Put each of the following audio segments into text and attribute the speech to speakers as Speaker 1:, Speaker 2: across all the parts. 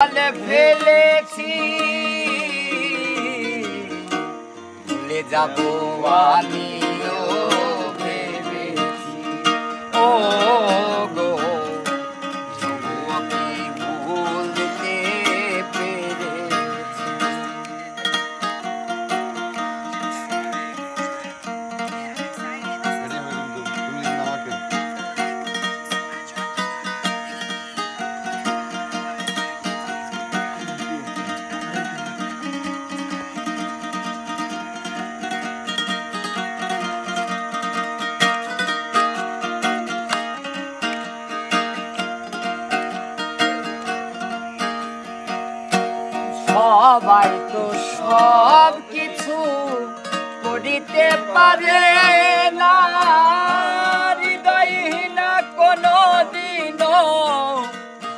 Speaker 1: ফেলেছি ভুলে যাব আমিও ভেবেছি ও গো তবুও কি ভুলতে পেরেছি। সবাই তো সব কিছু করিতে পারে না, হৃদয়হীনা কোনো দিনও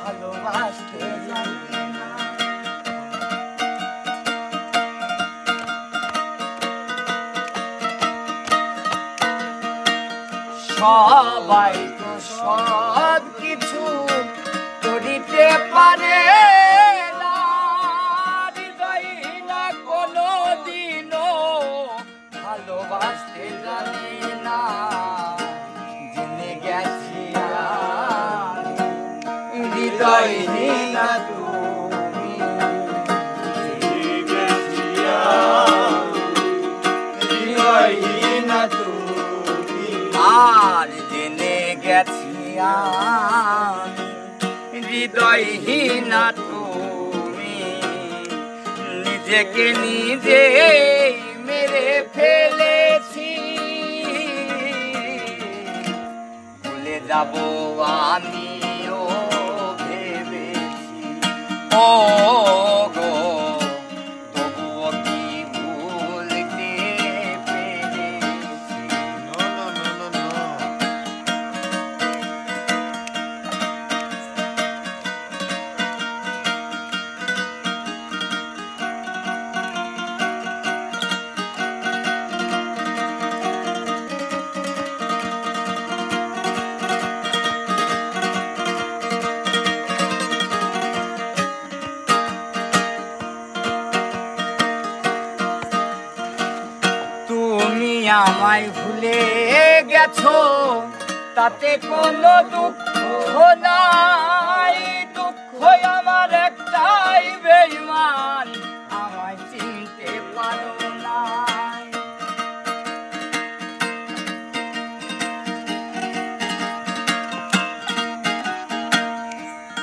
Speaker 1: ভালোবাসতে জানে না। সবাই তো সব কিছু করিতে পারে ভালোবাসতে জানি না, জেনে গেছি হৃদয়হীনা তুমি, হৃদয়হীনা তুমি, আর জেনে গেছি হৃদয়হীনা তুমি, নিজেকে নিজে মেরে ফেলেছি ভুলে যাব আমিও ভেবেছি ও গো তবুও কি ভুলতে পেরেছি। তুমি আমায় ভুলে গেছো তাতে কোনো দুঃখ নাই, দুঃখ আমার একটাই বেঈমান আমায় চিনতে পারো না।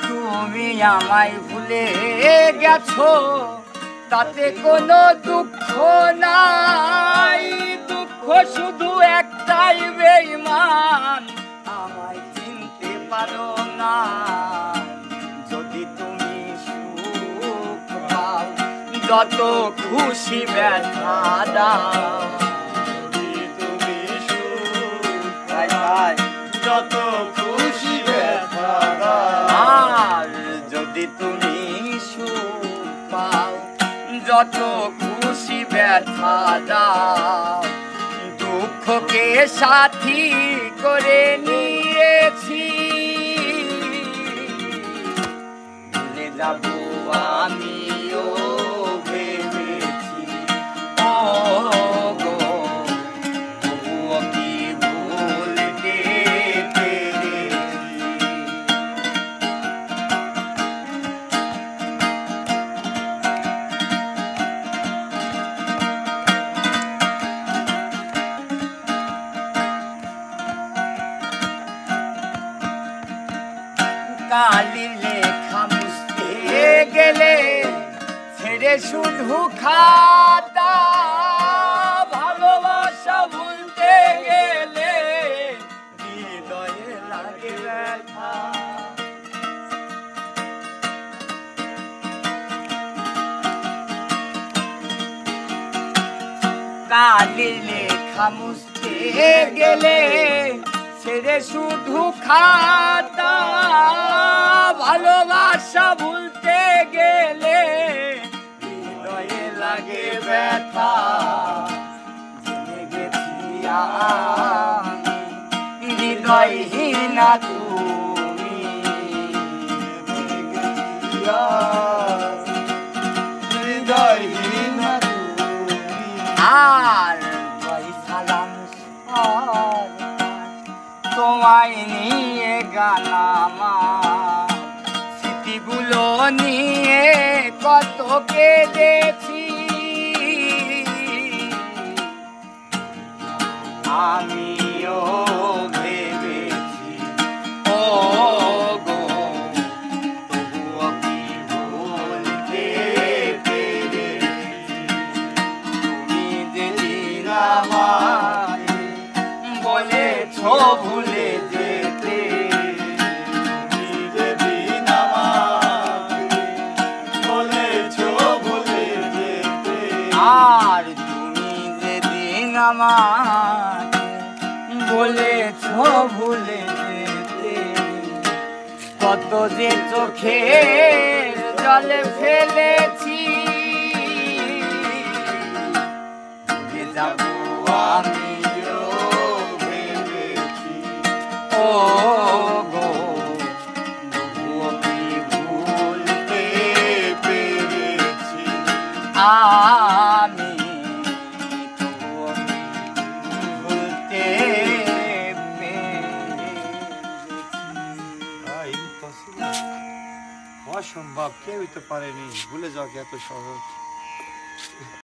Speaker 1: তুমি আমায় ভুলে গেছো তাতে কোনো দুঃখ নাই, দুঃখ শুধু একটাই বেঈমান আমায় চিনতে পারো না। যদি তুমি সুখ পাও যত খুশি ব্যথা দাও, তুমি সুখ পাও যত খুশি ব্যথা দাও, আর যদি তুমি সুখ পাও যত খুশি ব্যথা দাও, দুঃখকে সাথী করে নিয়েছি ভুলে যাব আমিও ভেবেছি ও গো তবুও কি ভুলতে পেরেছি। কালি লেখা মুছতে গেলে ছেড়ে শুধু খাতা, ভালোবাসা ভুলতে গেলে হৃদয়ে লাগে ব্যথা। কালি লেখা মুছতে গেলে ছেড়ে শুধু খাতা, ভালোবাসা ভুলতে গেলে হৃদয়ে লাগে ব্যথা। জেনে গেছি আমি হৃদয়হীনা তুমি, জেনে গেছি গান আমার স্মৃতিগুলো নিয়ে কত কেঁদেছি আমিও ভেবেছি ও গো তবুও কি ভুলতে পেরেছি তুমি যেদিন আমায় বলেছ ভুলে যেতে
Speaker 2: তুমি যেদিন আমাকে বলেছ ভুলে যেতে
Speaker 1: আর তুমি যেদিন আমাকে বলেছ ভুলে যেতে কত যে চোখের জলে ফেলেছি ভুলে যাব আমিও
Speaker 2: ভেবেছি
Speaker 1: ও গো তবুও কি ভুলতে
Speaker 2: পেরেছি
Speaker 1: আমি তবুও কি ভুলতে পেরেছি।
Speaker 2: ইম্পসিবল, অসম্ভব, কেউই তো পারেনি ভুলে যাওয়া কি এত সহজ।